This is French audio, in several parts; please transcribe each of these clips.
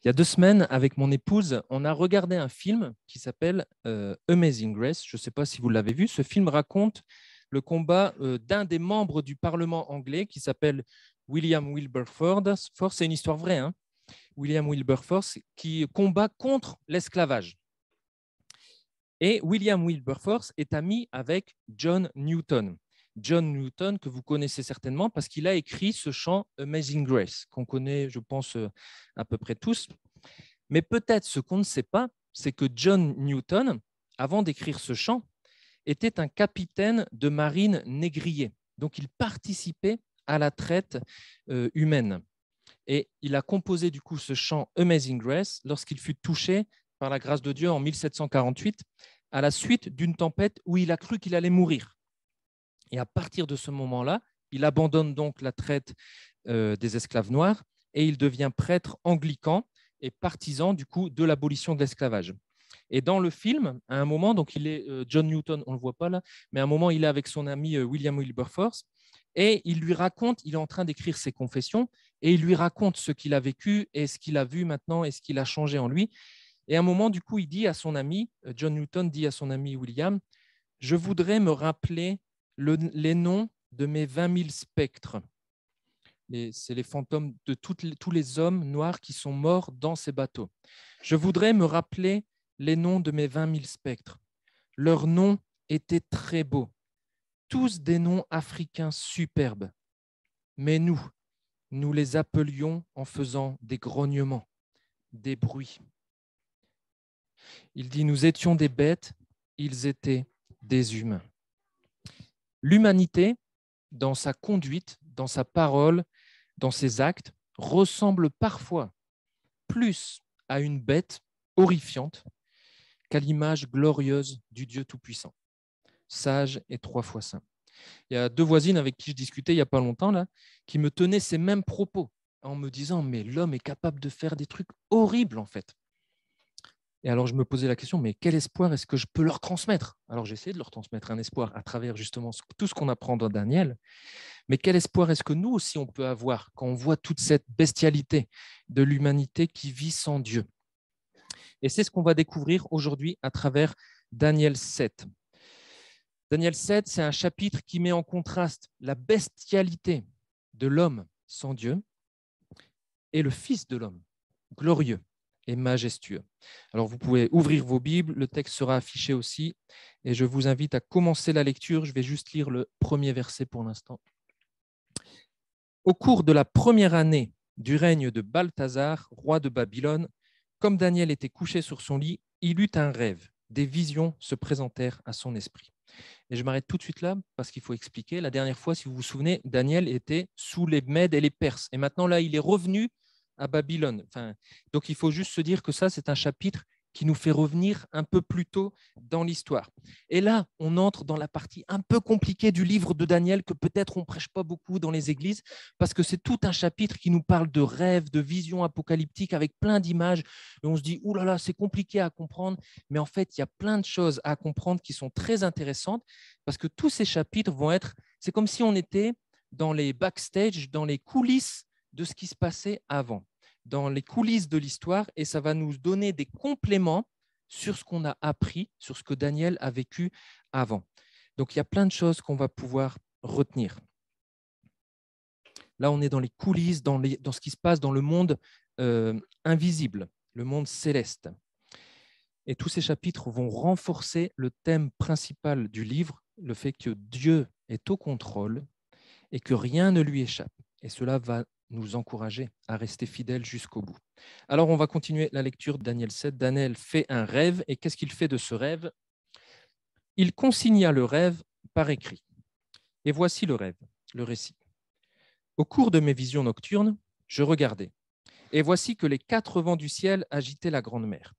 Il y a 2 semaines, avec mon épouse, on a regardé un film qui s'appelle Amazing Grace. Je ne sais pas si vous l'avez vu. Ce film raconte le combat d'un des membres du Parlement anglais qui s'appelle William Wilberforce. C'est une histoire vraie, hein. William Wilberforce qui combat contre l'esclavage. Et William Wilberforce est ami avec John Newton. John Newton, que vous connaissez certainement parce qu'il a écrit ce chant Amazing Grace, qu'on connaît, je pense, à peu près tous. Mais peut-être ce qu'on ne sait pas, c'est que John Newton, avant d'écrire ce chant, était un capitaine de marine négrier. Donc, il participait à la traite humaine. Et il a composé du coup ce chant Amazing Grace lorsqu'il fut touché par la grâce de Dieu en 1748 à la suite d'une tempête où il a cru qu'il allait mourir. Et à partir de ce moment-là, il abandonne donc la traite des esclaves noirs et il devient prêtre anglican et partisan du coup de l'abolition de l'esclavage. Et dans le film, à un moment, donc il est John Newton, on ne le voit pas là, mais à un moment, il est avec son ami William Wilberforce et il lui raconte, il est en train d'écrire ses confessions et il lui raconte ce qu'il a vécu et ce qu'il a vu maintenant et ce qu'il a changé en lui. Et à un moment, du coup, il dit à son ami, John Newton dit à son ami William, je voudrais me rappeler les noms de mes 20 000 spectres. C'est les fantômes de tous les hommes noirs qui sont morts dans ces bateaux. Je voudrais me rappeler les noms de mes 20 000 spectres. Leurs noms étaient très beaux, tous des noms africains superbes. Mais nous les appelions en faisant des grognements, des bruits. Il dit, nous étions des bêtes, ils étaient des humains. L'humanité, dans sa conduite, dans sa parole, dans ses actes, ressemble parfois plus à une bête horrifiante qu'à l'image glorieuse du Dieu Tout-Puissant, sage et 3 fois saint. Il y a 2 voisines avec qui je discutais il n'y a pas longtemps, là, qui me tenaient ces mêmes propos en me disant « mais l'homme est capable de faire des trucs horribles en fait ». Et alors je me posais la question « mais quel espoir est-ce que je peux leur transmettre ?» Alors j'ai essayé de leur transmettre un espoir à travers justement tout ce qu'on apprend dans Daniel. Mais quel espoir est-ce que nous aussi on peut avoir quand on voit toute cette bestialité de l'humanité qui vit sans Dieu? Et c'est ce qu'on va découvrir aujourd'hui à travers Daniel 7. Daniel 7, c'est un chapitre qui met en contraste la bestialité de l'homme sans Dieu et le Fils de l'homme, glorieux et majestueux. Alors vous pouvez ouvrir vos Bibles, le texte sera affiché aussi, et je vous invite à commencer la lecture. Je vais juste lire le premier verset pour l'instant. Au cours de la première année du règne de Balthazar, roi de Babylone, comme Daniel était couché sur son lit, il eut un rêve. Des visions se présentèrent à son esprit. Et je m'arrête tout de suite là parce qu'il faut expliquer. La dernière fois, si vous vous souvenez, Daniel était sous les Mèdes et les Perses. Et maintenant, là, il est revenu à Babylone. Donc, il faut juste se dire que ça, c'est un chapitre qui nous fait revenir un peu plus tôt dans l'histoire. Et là, on entre dans la partie un peu compliquée du livre de Daniel que peut-être on ne prêche pas beaucoup dans les églises parce que c'est tout un chapitre qui nous parle de rêves, de visions apocalyptiques avec plein d'images. Et on se dit, ouh là là, c'est compliqué à comprendre. Mais en fait, il y a plein de choses à comprendre qui sont très intéressantes parce que tous ces chapitres vont être, c'est comme si on était dans les backstage, dans les coulisses de ce qui se passait avant, dans les coulisses de l'histoire, et ça va nous donner des compléments sur ce qu'on a appris, sur ce que Daniel a vécu avant. Donc, il y a plein de choses qu'on va pouvoir retenir. Là, on est dans les coulisses, dans ce qui se passe dans le monde invisible, le monde céleste. Et tous ces chapitres vont renforcer le thème principal du livre, le fait que Dieu est au contrôle et que rien ne lui échappe. Et cela va nous encourager à rester fidèles jusqu'au bout. Alors, on va continuer la lecture de Daniel 7. Daniel fait un rêve, et qu'est-ce qu'il fait de ce rêve? Il consigna le rêve par écrit. Et voici le rêve, le récit. Au cours de mes visions nocturnes, je regardais, et voici que les 4 vents du ciel agitaient la grande mer.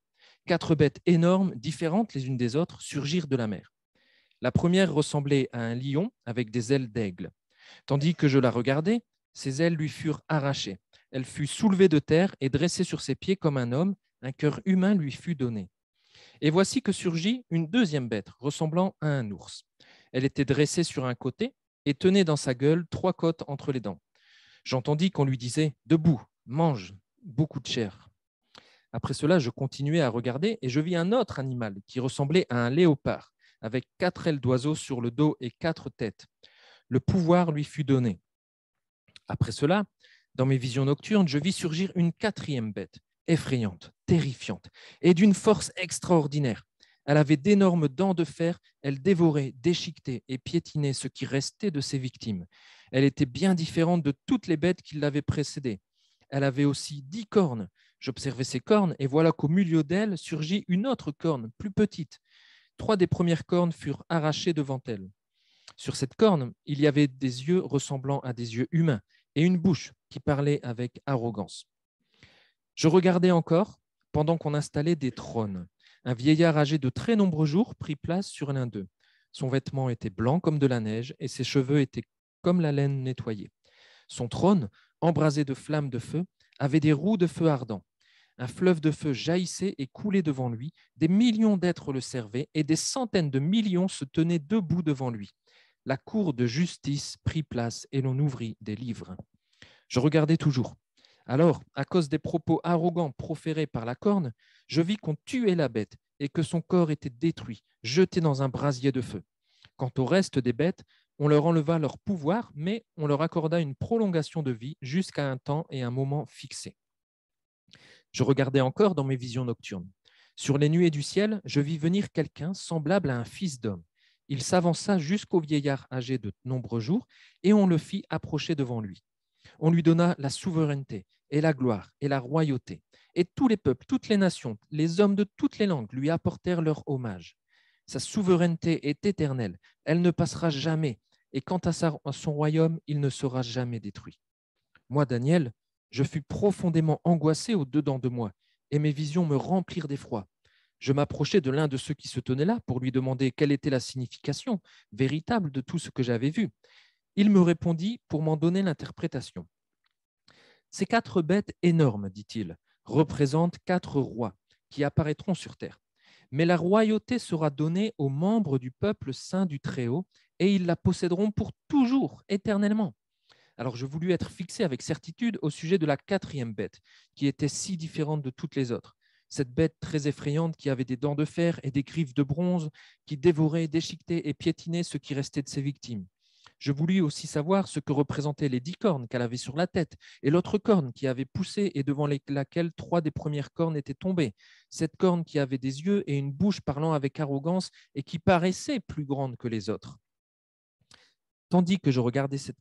4 bêtes énormes, différentes les unes des autres, surgirent de la mer. La première ressemblait à un lion avec des ailes d'aigle. Tandis que je la regardais, ses ailes lui furent arrachées. Elle fut soulevée de terre et dressée sur ses pieds comme un homme. Un cœur humain lui fut donné. Et voici que surgit une deuxième bête, ressemblant à un ours. Elle était dressée sur un côté et tenait dans sa gueule 3 côtes entre les dents. J'entendis qu'on lui disait « Debout, mange beaucoup de chair ». Après cela, je continuais à regarder et je vis un autre animal qui ressemblait à un léopard, avec 4 ailes d'oiseau sur le dos et 4 têtes. Le pouvoir lui fut donné. Après cela, dans mes visions nocturnes, je vis surgir une 4e bête, effrayante, terrifiante, et d'une force extraordinaire. Elle avait d'énormes dents de fer, elle dévorait, déchiquetait et piétinait ce qui restait de ses victimes. Elle était bien différente de toutes les bêtes qui l'avaient précédée. Elle avait aussi 10 cornes. J'observais ces cornes et voilà qu'au milieu d'elle surgit une autre corne, plus petite. 3 des premières cornes furent arrachées devant elle. Sur cette corne, il y avait des yeux ressemblant à des yeux humains et une bouche qui parlait avec arrogance. Je regardais encore pendant qu'on installait des trônes. Un vieillard âgé de très nombreux jours prit place sur l'un d'eux. Son vêtement était blanc comme de la neige et ses cheveux étaient comme la laine nettoyée. Son trône, embrasé de flammes de feu, avait des roues de feu ardent. Un fleuve de feu jaillissait et coulait devant lui. Des millions d'êtres le servaient et des centaines de millions se tenaient debout devant lui. La cour de justice prit place et l'on ouvrit des livres. Je regardais toujours. Alors, à cause des propos arrogants proférés par la corne, je vis qu'on tuait la bête et que son corps était détruit, jeté dans un brasier de feu. Quant au reste des bêtes, on leur enleva leur pouvoir, mais on leur accorda une prolongation de vie jusqu'à un temps et un moment fixés. Je regardais encore dans mes visions nocturnes. Sur les nuées du ciel, je vis venir quelqu'un semblable à un fils d'homme. Il s'avança jusqu'au vieillard âgé de nombreux jours et on le fit approcher devant lui. On lui donna la souveraineté et la gloire et la royauté. Et tous les peuples, toutes les nations, les hommes de toutes les langues lui apportèrent leur hommage. Sa souveraineté est éternelle, elle ne passera jamais, et quant à son royaume, il ne sera jamais détruit. Moi, Daniel, je fus profondément angoissé au-dedans de moi, et mes visions me remplirent d'effroi. Je m'approchai de l'un de ceux qui se tenaient là pour lui demander quelle était la signification véritable de tout ce que j'avais vu. Il me répondit pour m'en donner l'interprétation. Ces 4 bêtes énormes, dit-il, représentent 4 rois qui apparaîtront sur terre. Mais la royauté sera donnée aux membres du peuple saint du Très-Haut, et ils la posséderont pour toujours, éternellement. Alors je voulus être fixé avec certitude au sujet de la 4e bête, qui était si différente de toutes les autres. Cette bête très effrayante qui avait des dents de fer et des griffes de bronze, qui dévorait, déchiquetait et piétinait ce qui restait de ses victimes. Je voulus aussi savoir ce que représentaient les 10 cornes qu'elle avait sur la tête et l'autre corne qui avait poussé et devant laquelle 3 des premières cornes étaient tombées. Cette corne qui avait des yeux et une bouche parlant avec arrogance et qui paraissait plus grande que les autres. Tandis que je regardais, cette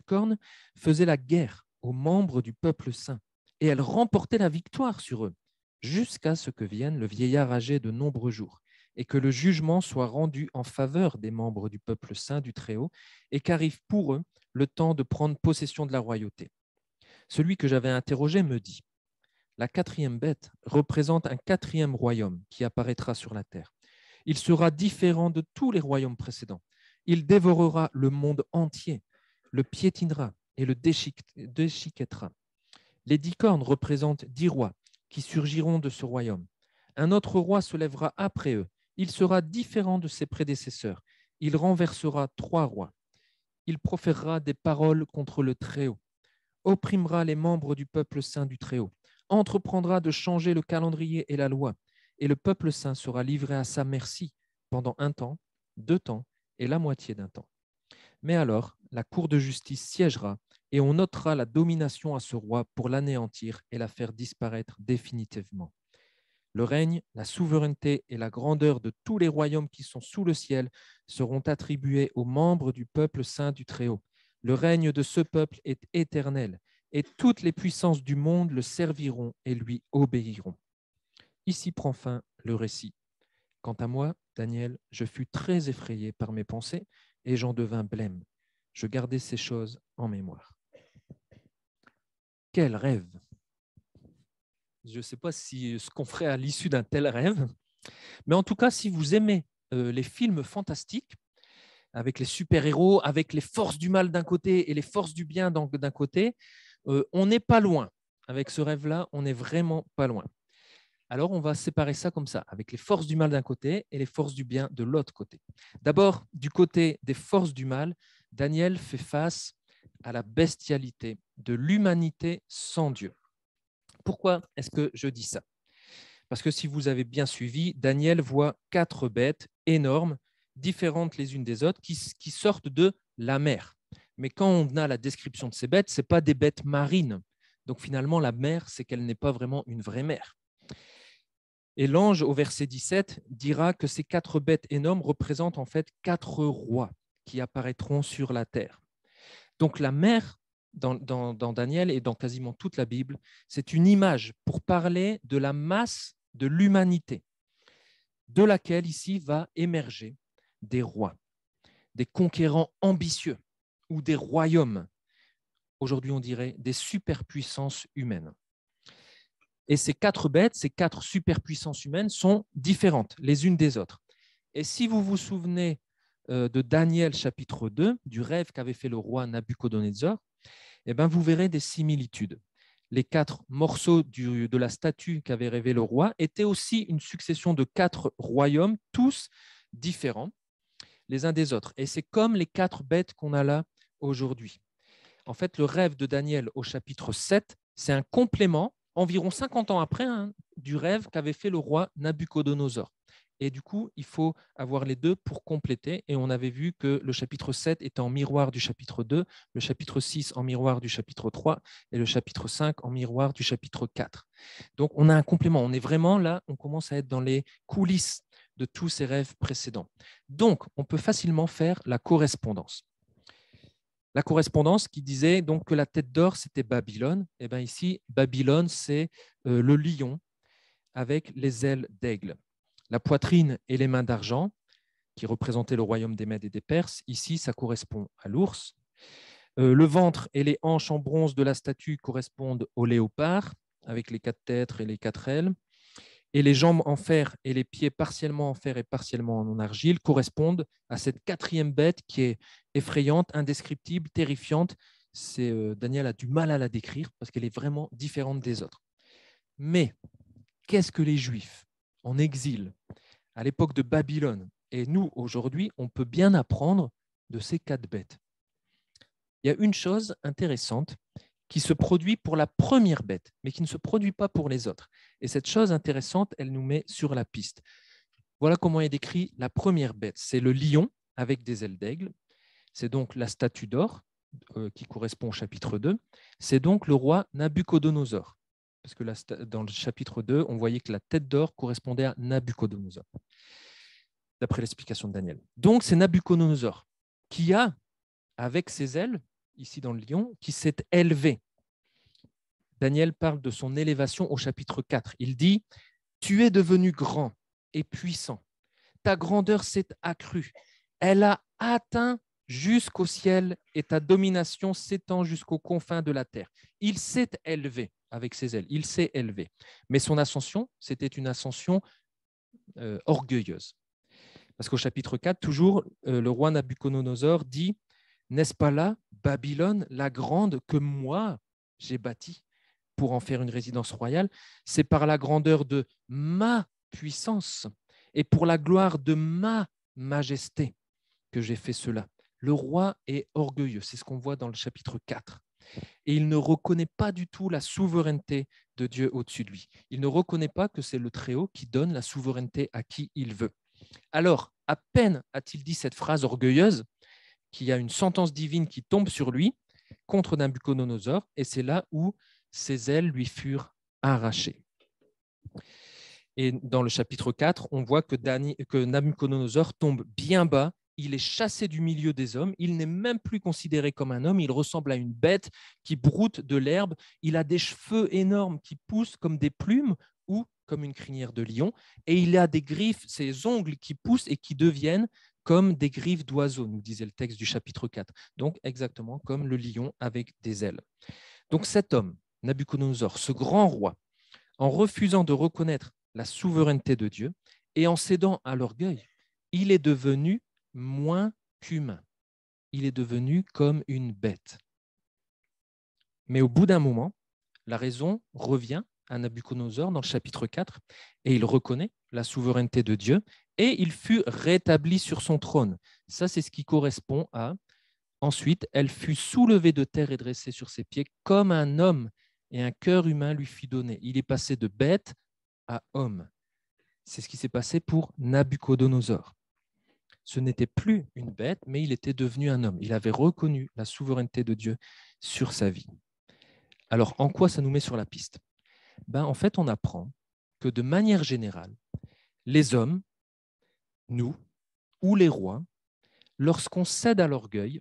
corne faisait la guerre aux membres du peuple saint et elle remportait la victoire sur eux jusqu'à ce que vienne le vieillard âgé de nombreux jours et que le jugement soit rendu en faveur des membres du peuple saint du Très-Haut et qu'arrive pour eux le temps de prendre possession de la royauté. Celui que j'avais interrogé me dit, la 4e bête représente un 4e royaume qui apparaîtra sur la terre. Il sera différent de tous les royaumes précédents. Il dévorera le monde entier, le piétinera et le déchiquettera. Les 10 cornes représentent 10 rois qui surgiront de ce royaume. Un autre roi se lèvera après eux. Il sera différent de ses prédécesseurs. Il renversera 3 rois. Il proférera des paroles contre le Très-Haut, opprimera les membres du peuple saint du Très-Haut, entreprendra de changer le calendrier et la loi, et le peuple saint sera livré à sa merci pendant 1 temps, 2 temps et la moitié d'un temps. Mais alors, la cour de justice siégera et on ôtera la domination à ce roi pour l'anéantir et la faire disparaître définitivement. Le règne, la souveraineté et la grandeur de tous les royaumes qui sont sous le ciel seront attribués aux membres du peuple saint du Très-Haut. Le règne de ce peuple est éternel et toutes les puissances du monde le serviront et lui obéiront. Ici prend fin le récit. Quant à moi, Daniel, je fus très effrayé par mes pensées et j'en devins blême. Je gardai ces choses en mémoire. Quel rêve! Je ne sais pas ce qu'on ferait à l'issue d'un tel rêve, mais en tout cas, si vous aimez les films fantastiques, avec les super-héros, avec les forces du mal d'un côté et les forces du bien d'un côté, on n'est pas loin. Avec ce rêve-là, on n'est vraiment pas loin. Alors, on va séparer ça comme ça, avec les forces du mal d'un côté et les forces du bien de l'autre côté. D'abord, du côté des forces du mal, Daniel fait face à la bestialité de l'humanité sans Dieu. Pourquoi est-ce que je dis ça? Parce que si vous avez bien suivi, Daniel voit 4 bêtes énormes, différentes les unes des autres, qui sortent de la mer. Mais quand on a la description de ces bêtes, ce n'est pas des bêtes marines. Donc finalement, la mer, c'est qu'elle n'est pas vraiment une vraie mer. Et l'ange, au verset 17, dira que ces 4 bêtes énormes représentent en fait 4 rois qui apparaîtront sur la terre. Donc la mer, dans Daniel et dans quasiment toute la Bible, c'est une image pour parler de la masse de l'humanité, de laquelle ici va émerger des rois, des conquérants ambitieux ou des royaumes. Aujourd'hui, on dirait des superpuissances humaines. Et ces 4 bêtes, ces 4 superpuissances humaines sont différentes les unes des autres. Et si vous vous souvenez de Daniel chapitre 2, du rêve qu'avait fait le roi Nabuchodonosor, eh bien, vous verrez des similitudes. Les 4 morceaux de la statue qu'avait rêvé le roi étaient aussi une succession de 4 royaumes, tous différents les uns des autres. Et c'est comme les 4 bêtes qu'on a là aujourd'hui. En fait, le rêve de Daniel au chapitre 7, c'est un complément, environ 50 ans après, du rêve qu'avait fait le roi Nabuchodonosor. Et du coup, il faut avoir les deux pour compléter. Et on avait vu que le chapitre 7 était en miroir du chapitre 2, le chapitre 6 en miroir du chapitre 3 et le chapitre 5 en miroir du chapitre 4. Donc, on a un complément. On est vraiment là, on commence à être dans les coulisses de tous ces rêves précédents. Donc, on peut facilement faire la correspondance. La correspondance qui disait donc que la tête d'or, c'était Babylone. Et bien ici, Babylone, c'est le lion avec les ailes d'aigle. La poitrine et les mains d'argent, qui représentaient le royaume des Mèdes et des Perses. Ici, ça correspond à l'ours. Le ventre et les hanches en bronze de la statue correspondent au léopard, avec les 4 têtes et les 4 ailes. Et les jambes en fer et les pieds partiellement en fer et partiellement en argile correspondent à cette 4e bête qui est effrayante, indescriptible, terrifiante. Daniel a du mal à la décrire parce qu'elle est vraiment différente des autres. Mais qu'est-ce que les Juifs en exil à l'époque de Babylone et nous aujourd'hui, on peut bien apprendre de ces 4 bêtes? Il y a une chose intéressante qui se produit pour la première bête, mais qui ne se produit pas pour les autres. Et cette chose intéressante, elle nous met sur la piste. Voilà comment est décrit la première bête. C'est le lion avec des ailes d'aigle. C'est donc la statue d'or qui correspond au chapitre 2. C'est donc le roi Nabuchodonosor. Parce que dans le chapitre 2, on voyait que la tête d'or correspondait à Nabuchodonosor, d'après l'explication de Daniel. Donc, c'est Nabuchodonosor qui a, avec ses ailes, ici dans le lion, qui s'est élevé. Daniel parle de son élévation au chapitre 4. Il dit « Tu es devenu grand et puissant. Ta grandeur s'est accrue. Elle a atteint jusqu'au ciel et ta domination s'étend jusqu'aux confins de la terre. » Il s'est élevé avec ses ailes. Il s'est élevé. Mais son ascension, c'était une ascension orgueilleuse. Parce qu'au chapitre 4, toujours, le roi Nabuchodonosor dit « N'est-ce pas là, Babylone, la grande, que moi j'ai bâtie pour en faire une résidence royale? C'est par la grandeur de ma puissance et pour la gloire de ma majesté que j'ai fait cela. » Le roi est orgueilleux, c'est ce qu'on voit dans le chapitre 4. Et il ne reconnaît pas du tout la souveraineté de Dieu au-dessus de lui. Il ne reconnaît pas que c'est le Très-Haut qui donne la souveraineté à qui il veut. Alors, à peine a-t-il dit cette phrase orgueilleuse qu'il y a une sentence divine qui tombe sur lui contre Nabuchodonosor, et c'est là où ses ailes lui furent arrachées. Et dans le chapitre 4, on voit que Nabuchodonosor tombe bien bas, il est chassé du milieu des hommes, il n'est même plus considéré comme un homme, il ressemble à une bête qui broute de l'herbe, il a des cheveux énormes qui poussent comme des plumes ou comme une crinière de lion, et il a des griffes, ses ongles qui poussent et qui deviennent comme des griffes d'oiseaux, nous disait le texte du chapitre 4. Donc exactement comme le lion avec des ailes. Donc cet homme, Nabuchodonosor, ce grand roi, en refusant de reconnaître la souveraineté de Dieu et en cédant à l'orgueil, il est devenu moins qu'humain. Il est devenu comme une bête. Mais au bout d'un moment, la raison revient à Nabuchodonosor dans le chapitre 4 et il reconnaît la souveraineté de Dieu et il fut rétabli sur son trône. Ça, c'est ce qui correspond à « Ensuite, elle fut soulevée de terre et dressée sur ses pieds comme un homme et un cœur humain lui fut donné. Il est passé de bête à homme. C'est ce qui s'est passé pour Nabuchodonosor. Ce n'était plus une bête, mais il était devenu un homme. Il avait reconnu la souveraineté de Dieu sur sa vie. Alors, en quoi ça nous met sur la piste? En fait, on apprend que de manière générale, les hommes, nous, ou les rois, lorsqu'on cède à l'orgueil,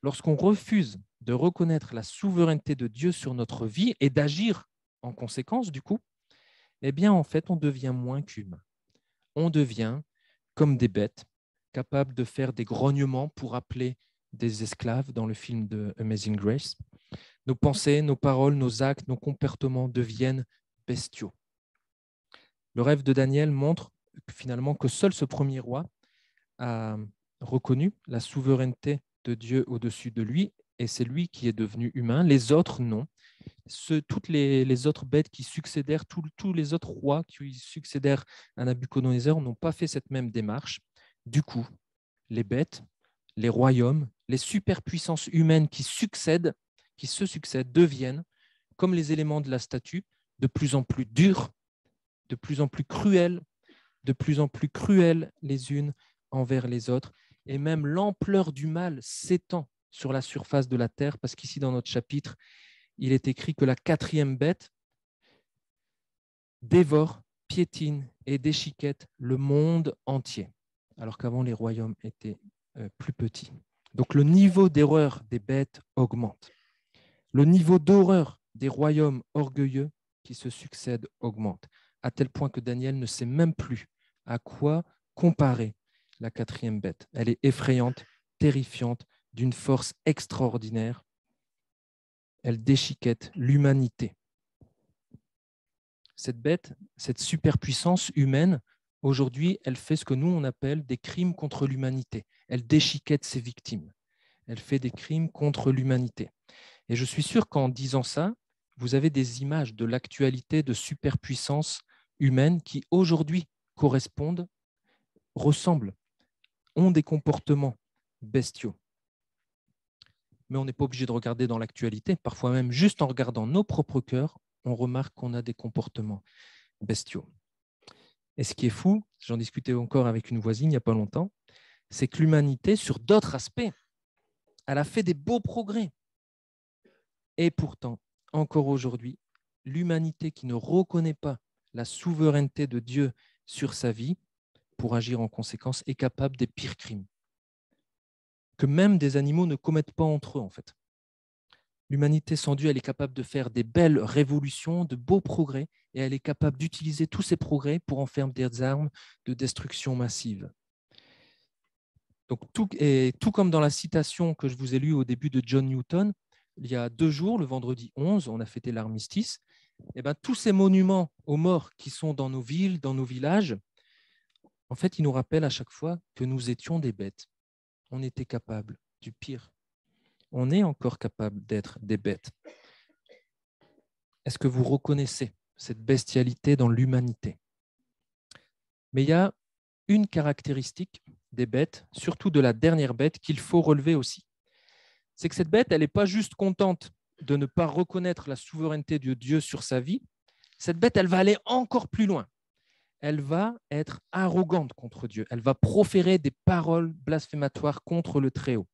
lorsqu'on refuse de reconnaître la souveraineté de Dieu sur notre vie et d'agir en conséquence, du coup, eh bien, en fait, on devient moins qu'humain. On devient comme des bêtes, capables de faire des grognements pour appeler des esclaves dans le film de Amazing Grace. Nos pensées, nos paroles, nos actes, nos comportements deviennent bestiaux. Le rêve de Daniel montre finalement que seul ce premier roi a reconnu la souveraineté de Dieu au-dessus de lui, et c'est lui qui est devenu humain. Les autres, non. Toutes les autres bêtes qui succédèrent, tous les autres rois qui succédèrent à Nabuchodonosor n'ont pas fait cette même démarche. Du coup, les bêtes, les royaumes, les superpuissances humaines qui se succèdent, deviennent, comme les éléments de la statue, de plus en plus durs, de plus en plus cruels les unes envers les autres, et même l'ampleur du mal s'étend sur la surface de la terre, parce qu'ici dans notre chapitre, il est écrit que la quatrième bête dévore, piétine et déchiquette le monde entier, alors qu'avant les royaumes étaient plus petits. Donc le niveau d'erreur des bêtes augmente. Le niveau d'horreur des royaumes orgueilleux qui se succèdent augmente, à tel point que Daniel ne sait même plus à quoi comparer la quatrième bête. Elle est effrayante, terrifiante, d'une force extraordinaire. Elle déchiquette l'humanité. Cette bête, cette superpuissance humaine, aujourd'hui, elle fait ce que nous, on appelle des crimes contre l'humanité. Elle déchiquette ses victimes. Elle fait des crimes contre l'humanité. Et je suis sûr qu'en disant ça, vous avez des images de l'actualité de superpuissance humaine qui, aujourd'hui, correspondent, ressemblent, ont des comportements bestiaux. Mais on n'est pas obligé de regarder dans l'actualité. Parfois même, juste en regardant nos propres cœurs, on remarque qu'on a des comportements bestiaux. Et ce qui est fou, j'en discutais encore avec une voisine il n'y a pas longtemps, c'est que l'humanité, sur d'autres aspects, elle a fait des beaux progrès. Et pourtant, encore aujourd'hui, l'humanité qui ne reconnaît pas la souveraineté de Dieu sur sa vie, pour agir en conséquence, est capable des pires crimes. Que même des animaux ne commettent pas entre eux, en fait. L'humanité sans Dieu, elle est capable de faire des belles révolutions, de beaux progrès, et elle est capable d'utiliser tous ces progrès pour en faire des armes de destruction massive. Donc, tout comme dans la citation que je vous ai lue au début de John Newton, il y a 2 jours, le vendredi 11, on a fêté l'armistice, et tous ces monuments aux morts qui sont dans nos villes, dans nos villages, en fait, ils nous rappellent à chaque fois que nous étions des bêtes. On était capable du pire. On est encore capable d'être des bêtes. Est-ce que vous reconnaissez cette bestialité dans l'humanité? Mais il y a une caractéristique des bêtes, surtout de la dernière bête, qu'il faut relever aussi. C'est que cette bête, elle n'est pas juste contente de ne pas reconnaître la souveraineté de Dieu sur sa vie. Cette bête, elle va aller encore plus loin. Elle va être arrogante contre Dieu. Elle va proférer des paroles blasphématoires contre le Très-Haut.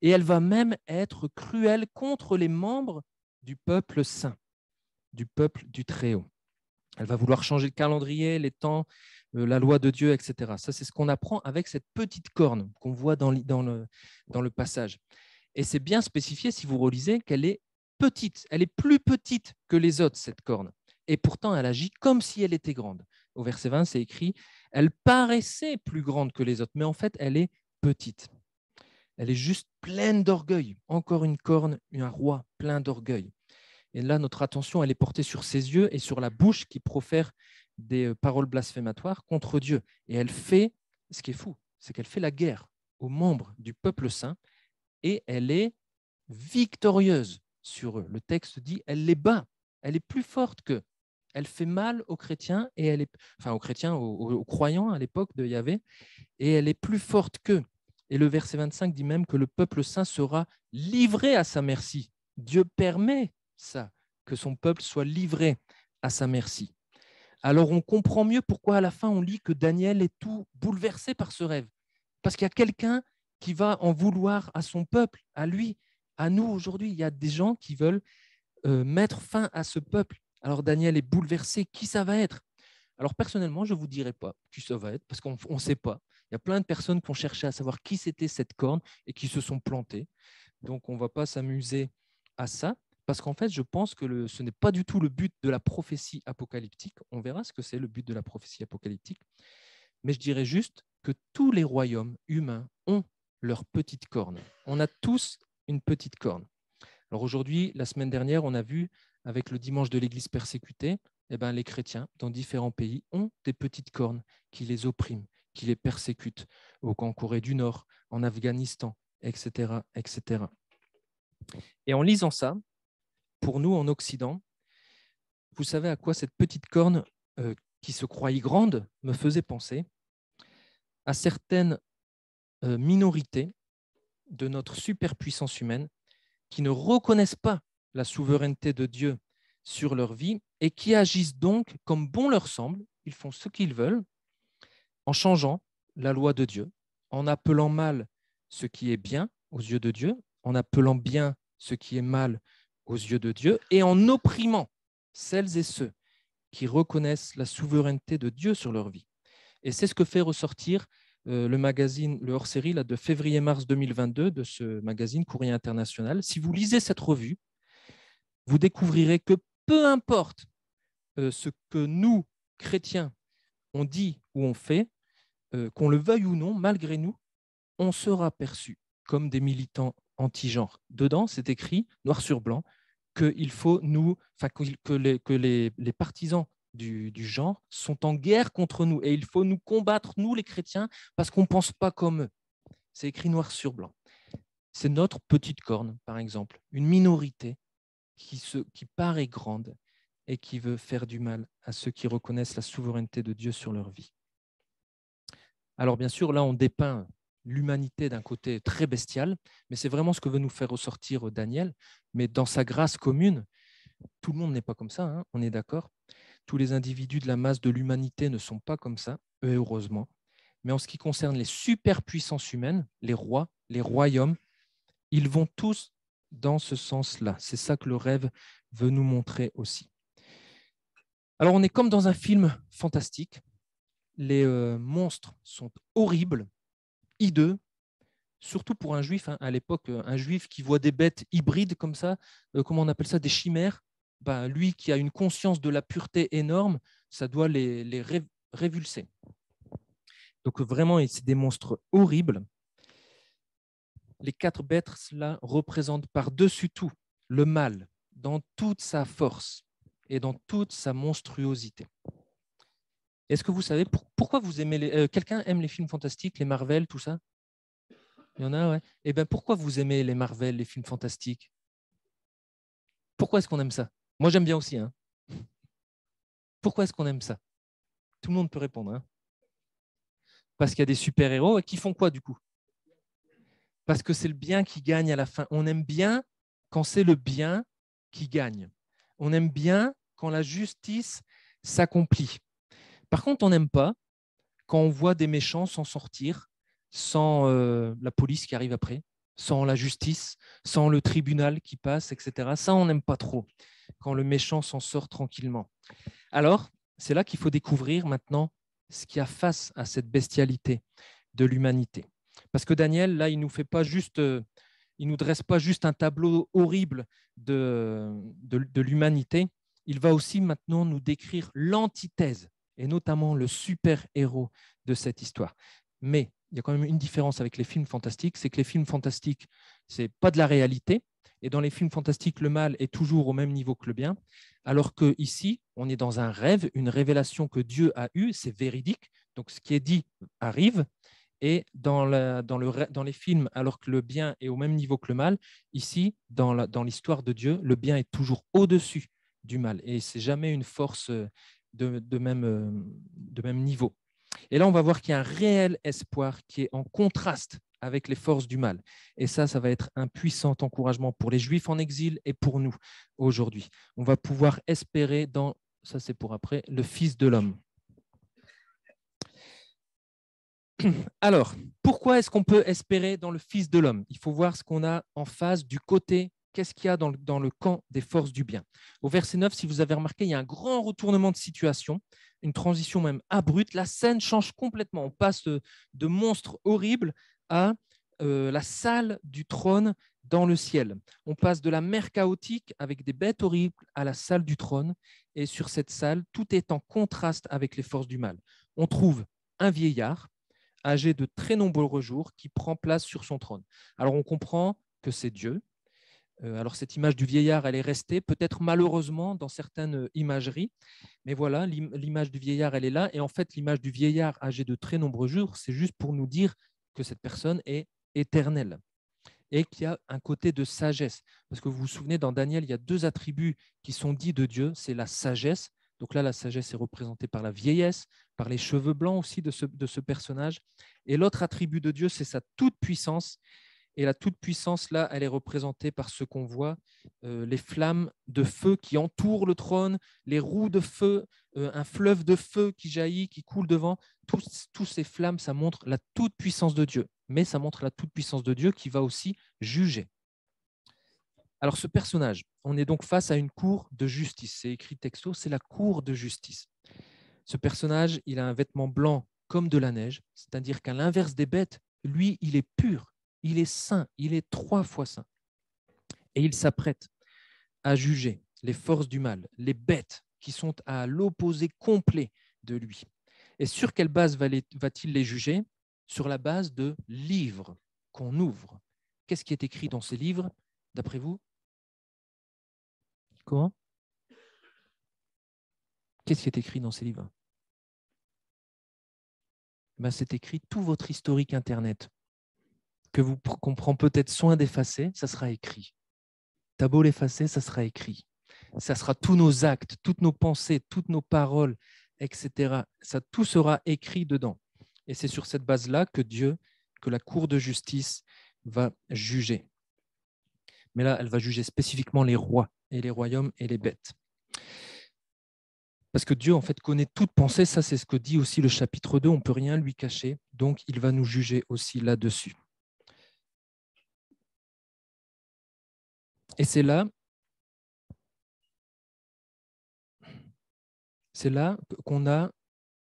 Et elle va même être cruelle contre les membres du peuple saint, du peuple du Très-Haut. Elle va vouloir changer le calendrier, les temps, la loi de Dieu, etc. Ça, c'est ce qu'on apprend avec cette petite corne qu'on voit dans le passage. Et c'est bien spécifié, si vous relisez, qu'elle est petite. Elle est plus petite que les autres, cette corne. Et pourtant, elle agit comme si elle était grande. Au verset 20, c'est écrit « Elle paraissait plus grande que les autres, mais en fait, elle est petite. » Elle est juste pleine d'orgueil. Encore une corne, un roi plein d'orgueil. Et là, notre attention, elle est portée sur ses yeux et sur la bouche qui profère des paroles blasphématoires contre Dieu. Et elle fait, ce qui est fou, c'est qu'elle fait la guerre aux membres du peuple saint et elle est victorieuse sur eux. Le texte dit, elle les bat, elle est plus forte qu'eux. Elle fait mal aux chrétiens, aux croyants à l'époque de Yahvé, et elle est plus forte qu'eux. Et le verset 25 dit même que le peuple saint sera livré à sa merci. Dieu permet ça, que son peuple soit livré à sa merci. Alors on comprend mieux pourquoi à la fin on lit que Daniel est tout bouleversé par ce rêve. Parce qu'il y a quelqu'un qui va en vouloir à son peuple, à lui, à nous aujourd'hui. Il y a des gens qui veulent mettre fin à ce peuple. Alors Daniel est bouleversé. Qui ça va être? Alors personnellement, je ne vous dirai pas qui ça va être parce qu'on ne sait pas. Il y a plein de personnes qui ont cherché à savoir qui c'était cette corne et qui se sont plantées. Donc on ne va pas s'amuser à ça parce qu'en fait, je pense que ce n'est pas du tout le but de la prophétie apocalyptique. On verra ce que c'est le but de la prophétie apocalyptique. Mais je dirais juste que tous les royaumes humains ont leur petite corne. On a tous une petite corne. Alors aujourd'hui, la semaine dernière, on a vu avec le dimanche de l'Église persécutée, les chrétiens dans différents pays ont des petites cornes qui les oppriment, qui les persécutent, en Corée du Nord, en Afghanistan, etc., etc. Et en lisant ça, pour nous en Occident, vous savez à quoi cette petite corne qui se croyait grande me faisait penser? À certaines minorités de notre superpuissance humaine qui ne reconnaissent pas la souveraineté de Dieu sur leur vie et qui agissent donc comme bon leur semble, ils font ce qu'ils veulent, en changeant la loi de Dieu, en appelant mal ce qui est bien aux yeux de Dieu, en appelant bien ce qui est mal aux yeux de Dieu, et en opprimant celles et ceux qui reconnaissent la souveraineté de Dieu sur leur vie. Et c'est ce que fait ressortir le magazine, le hors-série de février-mars 2022 de ce magazine Courrier International. Si vous lisez cette revue, vous découvrirez que peu importe ce que nous, chrétiens, on dit ou on fait, qu'on le veuille ou non, malgré nous, on sera perçu comme des militants anti-genre. Dedans, c'est écrit, noir sur blanc, qu'il faut que les partisans du genre sont en guerre contre nous et il faut nous combattre, nous les chrétiens, parce qu'on ne pense pas comme eux. C'est écrit noir sur blanc. C'est notre petite corne, par exemple, une minorité qui paraît grande et qui veut faire du mal à ceux qui reconnaissent la souveraineté de Dieu sur leur vie. Alors bien sûr, là, on dépeint l'humanité d'un côté très bestial, mais c'est vraiment ce que veut nous faire ressortir Daniel. Mais dans sa grâce commune, tout le monde n'est pas comme ça, hein, on est d'accord. Tous les individus de la masse de l'humanité ne sont pas comme ça, et heureusement. Mais en ce qui concerne les superpuissances humaines, les rois, les royaumes, ils vont tous dans ce sens-là. C'est ça que le rêve veut nous montrer aussi. Alors on est comme dans un film fantastique. Les monstres sont horribles, hideux, surtout pour un juif, hein, à l'époque, un juif qui voit des bêtes hybrides comme ça, comment on appelle ça, des chimères, lui qui a une conscience de la pureté énorme, ça doit les révulser. Donc vraiment, c'est des monstres horribles. Les 4 bêtes là représentent par-dessus tout le mal dans toute sa force et dans toute sa monstruosité. Est-ce que vous savez pourquoi vous aimez quelqu'un aime les films fantastiques, les Marvel, tout ça? Il y en a, ouais. Eh bien, pourquoi vous aimez les Marvel, les films fantastiques? Pourquoi est-ce qu'on aime ça? Moi, j'aime bien aussi. Hein. Pourquoi est-ce qu'on aime ça? Tout le monde peut répondre. Hein. Parce qu'il y a des super-héros et qui font quoi du coup? Parce que c'est le bien qui gagne à la fin. On aime bien quand c'est le bien qui gagne. On aime bien quand la justice s'accomplit. Par contre, on n'aime pas quand on voit des méchants s'en sortir sans la police qui arrive après, sans la justice, sans le tribunal qui passe, etc. Ça, on n'aime pas trop, quand le méchant s'en sort tranquillement. Alors, c'est là qu'il faut découvrir maintenant ce qu'il y a face à cette bestialité de l'humanité. Parce que Daniel, là, il nous fait pas juste, il nous dresse pas juste un tableau horrible de l'humanité, il va aussi maintenant nous décrire l'antithèse, et notamment le super-héros de cette histoire. Mais il y a quand même une différence avec les films fantastiques, c'est que les films fantastiques, ce n'est pas de la réalité, et dans les films fantastiques, le mal est toujours au même niveau que le bien, alors qu'ici, on est dans un rêve, une révélation que Dieu a eue, c'est véridique, donc ce qui est dit arrive, et dans les films, alors que le bien est au même niveau que le mal, ici, dans l'histoire de Dieu, le bien est toujours au-dessus du mal, et ce n'est jamais une force de même niveau. Et là, on va voir qu'il y a un réel espoir qui est en contraste avec les forces du mal. Et ça va être un puissant encouragement pour les Juifs en exil et pour nous aujourd'hui. On va pouvoir espérer dans, ça c'est pour après, le Fils de l'homme. Alors, pourquoi est-ce qu'on peut espérer dans le Fils de l'homme? Il faut voir ce qu'on a en face du côté. Qu'est-ce qu'il y a dans le camp des forces du bien? Au verset 9, si vous avez remarqué, il y a un grand retournement de situation, une transition même abrupte. La scène change complètement. On passe de monstres horribles à la salle du trône dans le ciel. On passe de la mer chaotique avec des bêtes horribles à la salle du trône. Et sur cette salle, tout est en contraste avec les forces du mal. On trouve un vieillard âgé de très nombreux jours qui prend place sur son trône. Alors on comprend que c'est Dieu. Alors cette image du vieillard, elle est restée, peut-être malheureusement dans certaines imageries, mais voilà, l'image du vieillard, elle est là. Et en fait, l'image du vieillard âgé de très nombreux jours, c'est juste pour nous dire que cette personne est éternelle et qu'il y a un côté de sagesse. Parce que vous vous souvenez, dans Daniel, il y a 2 attributs qui sont dits de Dieu, c'est la sagesse. Donc là, la sagesse est représentée par la vieillesse, par les cheveux blancs aussi de ce personnage. Et l'autre attribut de Dieu, c'est sa toute-puissance. Et la toute-puissance, là, elle est représentée par ce qu'on voit, les flammes de feu qui entourent le trône, les roues de feu, un fleuve de feu qui jaillit, qui coule devant. Tous ces flammes, ça montre la toute-puissance de Dieu. Mais ça montre la toute-puissance de Dieu qui va aussi juger. Alors ce personnage, on est donc face à une cour de justice. C'est écrit texto, c'est la cour de justice. Ce personnage, il a un vêtement blanc comme de la neige, c'est-à-dire qu'à l'inverse des bêtes, lui, il est pur, il est saint, il est 3 fois saint. Et il s'apprête à juger les forces du mal, les bêtes qui sont à l'opposé complet de lui. Et sur quelle base va-t-il les juger? Sur la base de livres qu'on ouvre. Qu'est-ce qui est écrit dans ces livres, d'après vous? Comment? Qu'est-ce qui est écrit dans ces livres? C'est écrit tout votre historique Internet, qu'on prend peut-être soin d'effacer, ça sera écrit. T'as beau l'effacer, ça sera écrit. Ça sera tous nos actes, toutes nos pensées, toutes nos paroles, etc. Ça, tout sera écrit dedans. Et c'est sur cette base-là que la Cour de justice va juger. Mais là, elle va juger spécifiquement les rois et les royaumes et les bêtes. Parce que Dieu, en fait, connaît toute pensée. Ça, c'est ce que dit aussi le chapitre 2. On ne peut rien lui cacher. Donc, il va nous juger aussi là-dessus. Et c'est là qu'on a,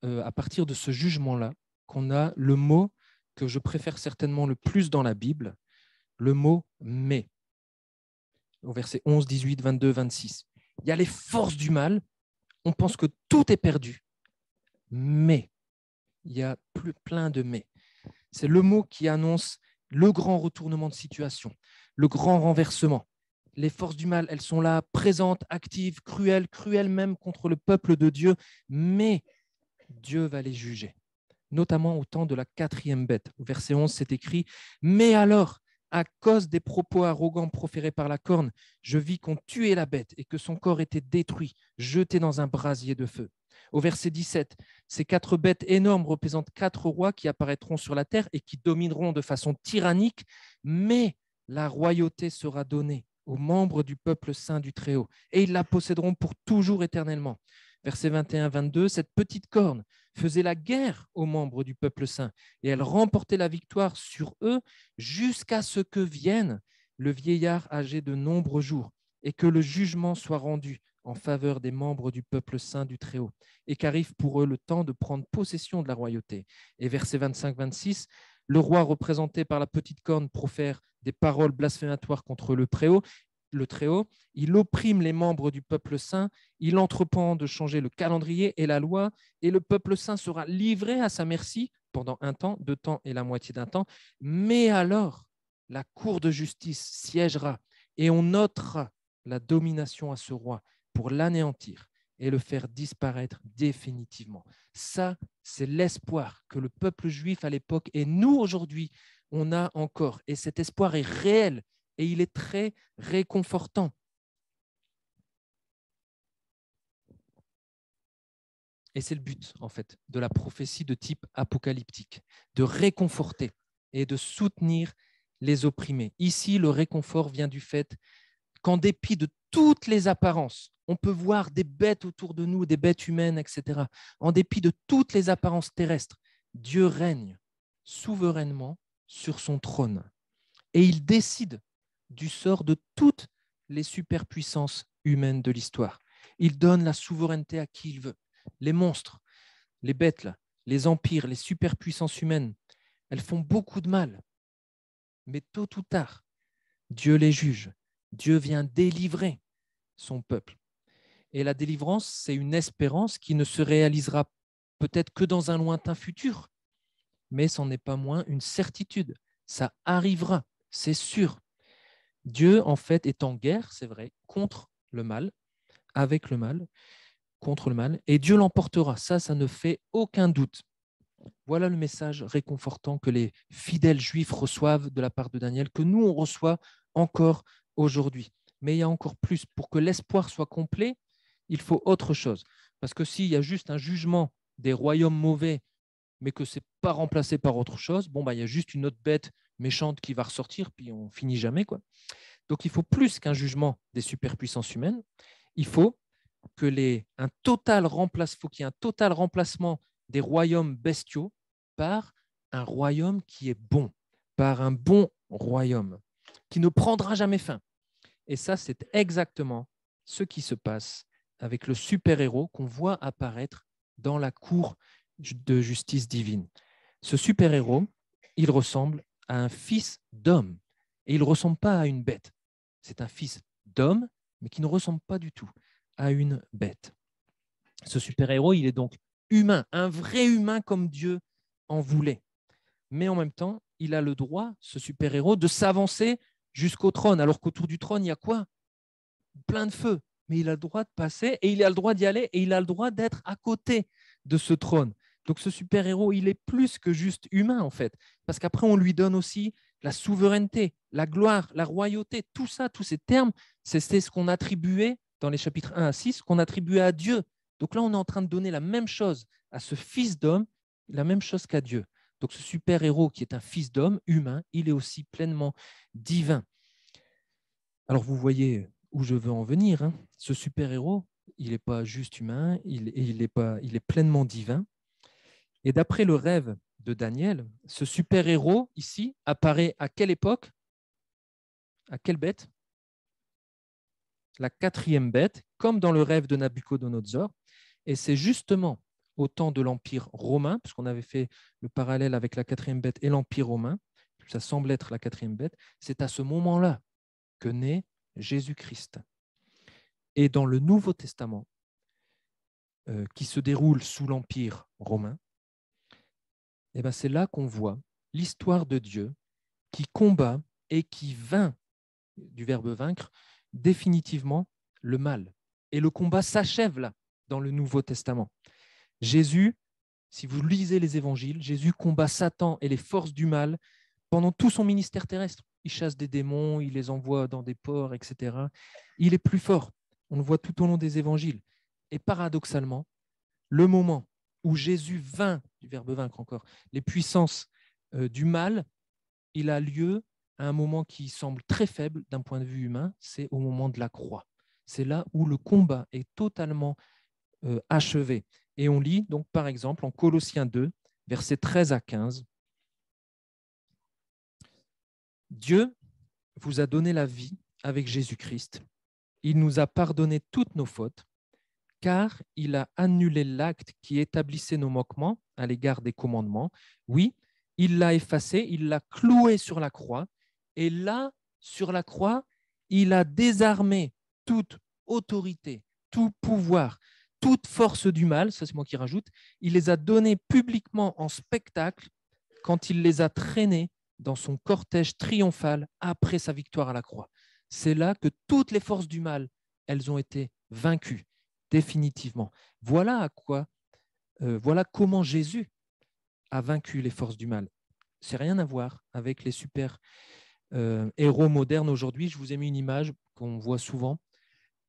à partir de ce jugement-là, qu'on a le mot que je préfère certainement le plus dans la Bible, le mot « mais », au verset 11, 18, 22, 26. Il y a les forces du mal, on pense que tout est perdu, mais il y a plein de « mais ». C'est le mot qui annonce le grand retournement de situation, le grand renversement. Les forces du mal, elles sont là, présentes, actives, cruelles même contre le peuple de Dieu, mais Dieu va les juger, notamment au temps de la 4e bête. Au verset 11, c'est écrit « Mais alors, à cause des propos arrogants proférés par la corne, je vis qu'on tuait la bête et que son corps était détruit, jeté dans un brasier de feu. » Au verset 17, ces 4 bêtes énormes représentent 4 rois qui apparaîtront sur la terre et qui domineront de façon tyrannique, mais la royauté sera donnée aux membres du peuple saint du Très-Haut, et ils la posséderont pour toujours éternellement. Verset 21-22, cette petite corne faisait la guerre aux membres du peuple saint, et elle remportait la victoire sur eux jusqu'à ce que vienne le vieillard âgé de nombreux jours, et que le jugement soit rendu en faveur des membres du peuple saint du Très-Haut, et qu'arrive pour eux le temps de prendre possession de la royauté. Et versets 25-26, le roi représenté par la petite corne profère des paroles blasphématoires contre le Très-Haut, il opprime les membres du peuple saint, il entreprend de changer le calendrier et la loi, et le peuple saint sera livré à sa merci pendant 1 temps, 2 temps et la moitié d'un temps. Mais alors, la cour de justice siégera et on ôtera la domination à ce roi pour l'anéantir et le faire disparaître définitivement. Ça, c'est l'espoir que le peuple juif à l'époque et nous aujourd'hui, on a encore. Et cet espoir est réel et il est très réconfortant. Et c'est le but, en fait, de la prophétie de type apocalyptique, de réconforter et de soutenir les opprimés. Ici, le réconfort vient du fait qu'en dépit de toutes les apparences, on peut voir des bêtes autour de nous, des bêtes humaines, etc. En dépit de toutes les apparences terrestres, Dieu règne souverainement sur son trône et il décide du sort de toutes les superpuissances humaines de l'histoire. Il donne la souveraineté à qui il veut. Les monstres, les bêtes, là, les empires, les superpuissances humaines, elles font beaucoup de mal. Mais tôt ou tard, Dieu les juge. Dieu vient délivrer son peuple. Et la délivrance, c'est une espérance qui ne se réalisera peut-être que dans un lointain futur, mais c'en est pas moins une certitude. Ça arrivera, c'est sûr. Dieu, en fait, est en guerre, c'est vrai, contre le mal, avec le mal, contre le mal, et Dieu l'emportera. Ça ne fait aucun doute. Voilà le message réconfortant que les fidèles juifs reçoivent de la part de Daniel, que nous, on reçoit encore aujourd'hui. Mais il y a encore plus. Pour que l'espoir soit complet, il faut autre chose. Parce que s'il y a juste un jugement des royaumes mauvais, mais que ce n'est pas remplacé par autre chose, bon, il y a juste une autre bête méchante qui va ressortir, puis on finit jamais, quoi. Donc, il faut plus qu'un jugement des superpuissances humaines. Il faut qu'il y ait un total remplacement des royaumes bestiaux par un royaume qui est bon, par un bon royaume, qui ne prendra jamais fin. Et ça, c'est exactement ce qui se passe avec le super-héros qu'on voit apparaître dans la cour de justice divine. Ce super-héros, il ressemble à un fils d'homme. Et il ne ressemble pas à une bête. C'est un fils d'homme, mais qui ne ressemble pas du tout à une bête. Ce super-héros, il est donc humain, un vrai humain comme Dieu en voulait. Mais en même temps, il a le droit, ce super-héros, de s'avancer jusqu'au trône, alors qu'autour du trône, il y a quoi? Plein de feu. Mais il a le droit de passer et il a le droit d'y aller et il a le droit d'être à côté de ce trône. Donc ce super-héros, il est plus que juste humain en fait, parce qu'après on lui donne aussi la souveraineté, la gloire, la royauté, tout ça, tous ces termes, c'est ce qu'on attribuait dans les chapitres 1 à 6, qu'on attribuait à Dieu. Donc là, on est en train de donner la même chose à ce fils d'homme, la même chose qu'à Dieu. Donc ce super-héros qui est un fils d'homme, humain, il est aussi pleinement divin. Alors vous voyez où je veux en venir. Hein. Ce super-héros, il n'est pas juste humain, il est pleinement divin. Et d'après le rêve de Daniel, ce super-héros ici apparaît à quelle époque? À quelle bête? La quatrième bête, comme dans le rêve de Nabuchodonosor. Et c'est justement au temps de l'Empire romain, puisqu'on avait fait le parallèle avec la quatrième bête et l'Empire romain, ça semble être la quatrième bête, c'est à ce moment-là que naît Jésus-Christ. Et dans le Nouveau Testament, qui se déroule sous l'Empire romain, et ben c'est là qu'on voit l'histoire de Dieu qui combat et qui vainc, du verbe vaincre, définitivement le mal. Et le combat s'achève là, dans le Nouveau Testament. Jésus, si vous lisez les évangiles, Jésus combat Satan et les forces du mal pendant tout son ministère terrestre. Il chasse des démons, il les envoie dans des ports, etc. Il est plus fort. On le voit tout au long des évangiles. Et paradoxalement, le moment où Jésus vainc, du verbe vaincre encore, les puissances du mal, il a lieu à un moment qui semble très faible d'un point de vue humain, c'est au moment de la croix. C'est là où le combat est totalement achevé. Et on lit donc par exemple en Colossiens 2, versets 13 à 15, Dieu vous a donné la vie avec Jésus-Christ. Il nous a pardonné toutes nos fautes, car il a annulé l'acte qui établissait nos manquements à l'égard des commandements. Oui, il l'a effacé, il l'a cloué sur la croix, et là, sur la croix, il a désarmé toute autorité, tout pouvoir, toute force du mal, ça c'est moi qui rajoute, il les a donnés publiquement en spectacle quand il les a traînés dans son cortège triomphal après sa victoire à la croix. C'est là que toutes les forces du mal, elles ont été vaincues définitivement. Voilà comment Jésus a vaincu les forces du mal. C'est rien à voir avec les super héros modernes aujourd'hui. Je vous ai mis une image qu'on voit souvent.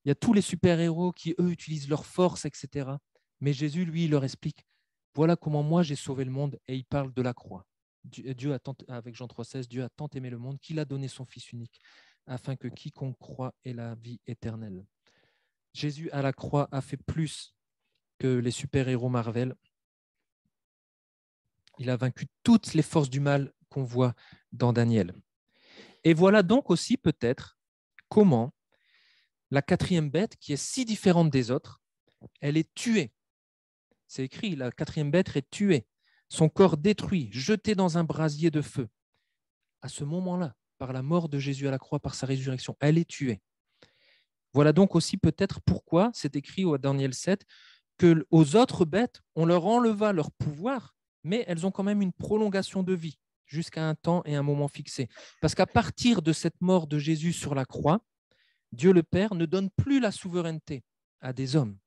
Il y a tous les super héros qui, eux, utilisent leur force, etc. Mais Jésus, lui, il leur explique, voilà comment moi j'ai sauvé le monde, et il parle de la croix. avec Jean 3,16, Dieu a tant aimé le monde qu'il a donné son Fils unique, afin que quiconque croit ait la vie éternelle. Jésus à la croix a fait plus que les super-héros Marvel. Il a vaincu toutes les forces du mal qu'on voit dans Daniel. Et voilà donc aussi peut-être comment la quatrième bête, qui est si différente des autres, elle est tuée. C'est écrit, la quatrième bête est tuée, son corps détruit, jeté dans un brasier de feu. À ce moment-là, par la mort de Jésus à la croix, par sa résurrection, elle est tuée. Voilà donc aussi peut-être pourquoi c'est écrit au Daniel 7 que aux autres bêtes, on leur enleva leur pouvoir, mais elles ont quand même une prolongation de vie jusqu'à un temps et un moment fixé. Parce qu'à partir de cette mort de Jésus sur la croix, Dieu le Père ne donne plus la souveraineté à des hommes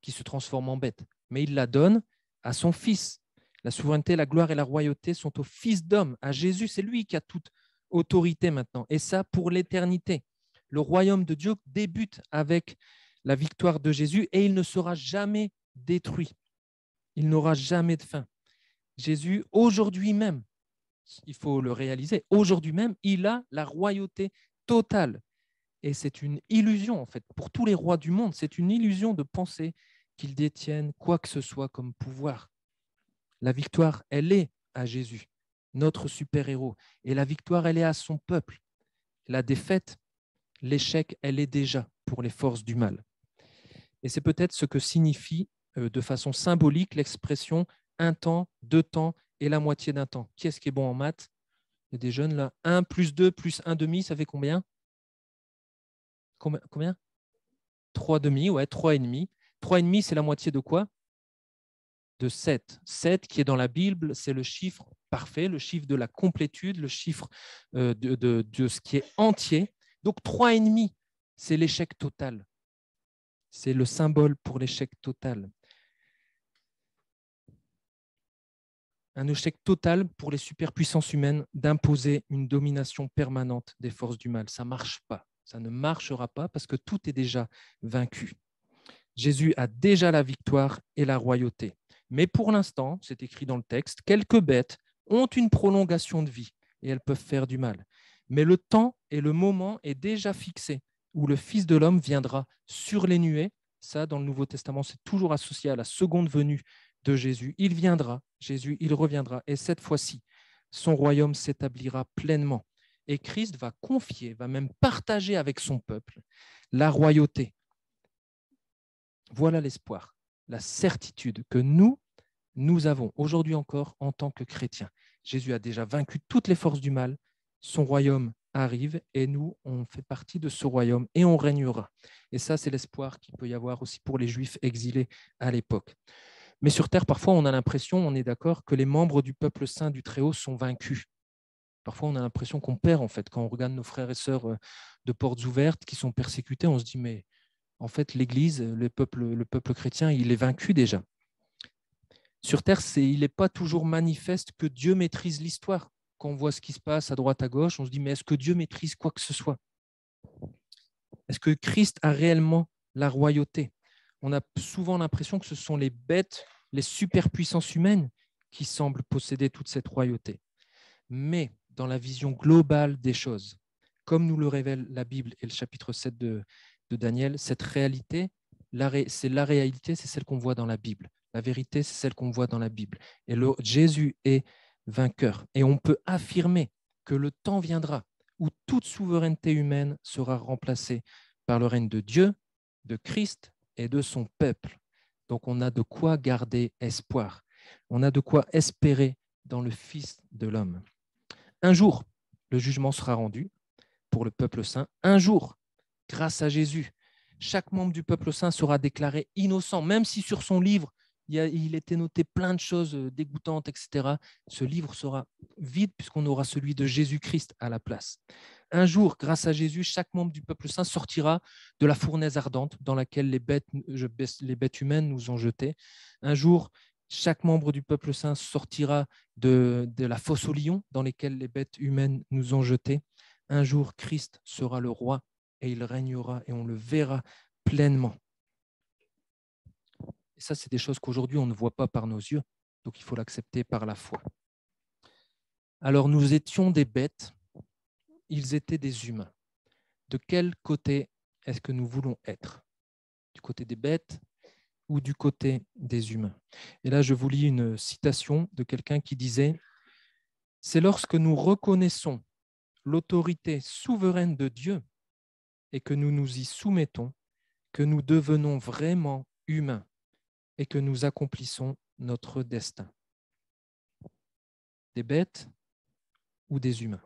qui se transforment en bêtes, mais il la donne à son Fils. La souveraineté, la gloire et la royauté sont au Fils d'homme, à Jésus. C'est lui qui a toute autorité maintenant, et ça pour l'éternité. Le royaume de Dieu débute avec la victoire de Jésus et il ne sera jamais détruit. Il n'aura jamais de fin. Jésus, aujourd'hui même, il faut le réaliser, aujourd'hui même, il a la royauté totale. Et c'est une illusion, en fait, pour tous les rois du monde, c'est une illusion de penser qu'ils détiennent quoi que ce soit comme pouvoir. La victoire, elle est à Jésus, notre super-héros. Et la victoire, elle est à son peuple. La défaite, l'échec, elle est déjà pour les forces du mal. Et c'est peut-être ce que signifie de façon symbolique l'expression un temps, deux temps et la moitié d'un temps. Qui est-ce qui est bon en maths? Il y a des jeunes là. 1 plus 2 plus 1 demi, ça fait combien? Combien? 3 demi, ouais, 3 et demi. 3 et demi, c'est la moitié de quoi? De 7. 7 qui est dans la Bible, c'est le chiffre parfait, le chiffre de la complétude, le chiffre de ce qui est entier. Donc 3 et demi, c'est l'échec total. C'est le symbole pour l'échec total. Un échec total pour les superpuissances humaines d'imposer une domination permanente des forces du mal. Ça ne marche pas. Ça ne marchera pas parce que tout est déjà vaincu. Jésus a déjà la victoire et la royauté. Mais pour l'instant, c'est écrit dans le texte, quelques bêtes ont une prolongation de vie et elles peuvent faire du mal. Mais le temps et le moment est déjà fixé où le Fils de l'homme viendra sur les nuées. Ça, dans le Nouveau Testament, c'est toujours associé à la seconde venue de Jésus. Il viendra, Jésus, il reviendra. Et cette fois-ci, son royaume s'établira pleinement. Et Christ va confier, va même partager avec son peuple la royauté. Voilà l'espoir, la certitude que nous avons aujourd'hui encore en tant que chrétiens. Jésus a déjà vaincu toutes les forces du mal, son royaume arrive et nous, on fait partie de ce royaume et on régnera. Et ça, c'est l'espoir qu'il peut y avoir aussi pour les Juifs exilés à l'époque. Mais sur terre, parfois, on a l'impression, on est d'accord, que les membres du peuple saint du Très-Haut sont vaincus. Parfois, on a l'impression qu'on perd, en fait. Quand on regarde nos frères et sœurs de portes ouvertes qui sont persécutés, on se dit, mais en fait, l'Église, le peuple chrétien, il est vaincu déjà. Sur terre, il n'est pas toujours manifeste que Dieu maîtrise l'histoire. Quand on voit ce qui se passe à droite, à gauche, on se dit, mais est-ce que Dieu maîtrise quoi que ce soit? Est-ce que Christ a réellement la royauté? On a souvent l'impression que ce sont les bêtes, les superpuissances humaines qui semblent posséder toute cette royauté. Mais dans la vision globale des choses, comme nous le révèle la Bible et le chapitre 7 de Daniel, cette réalité, c'est la réalité, c'est celle qu'on voit dans la Bible. La vérité, c'est celle qu'on voit dans la Bible. Et Jésus est vainqueur. Et on peut affirmer que le temps viendra où toute souveraineté humaine sera remplacée par le règne de Dieu, de Christ et de son peuple. Donc on a de quoi garder espoir. On a de quoi espérer dans le Fils de l'homme. Un jour, le jugement sera rendu pour le peuple saint. Un jour, grâce à Jésus, chaque membre du peuple saint sera déclaré innocent, même si sur son livre, il était noté plein de choses dégoûtantes, etc. Ce livre sera vide puisqu'on aura celui de Jésus-Christ à la place. Un jour, grâce à Jésus, chaque membre du peuple saint sortira de la fournaise ardente dans laquelle les bêtes humaines nous ont jetés. Un jour, chaque membre du peuple saint sortira de la fosse aux lions dans laquelle les bêtes humaines nous ont jetés. Un jour, Christ sera le roi et il régnera et on le verra pleinement. Et ça, c'est des choses qu'aujourd'hui, on ne voit pas par nos yeux, donc il faut l'accepter par la foi. Alors nous étions des bêtes, ils étaient des humains. De quel côté est-ce que nous voulons être? Du côté des bêtes ou du côté des humains? Et là, je vous lis une citation de quelqu'un qui disait « C'est lorsque nous reconnaissons l'autorité souveraine de Dieu et que nous nous y soumettons que nous devenons vraiment humains et que nous accomplissons notre destin. » Des bêtes ou des humains?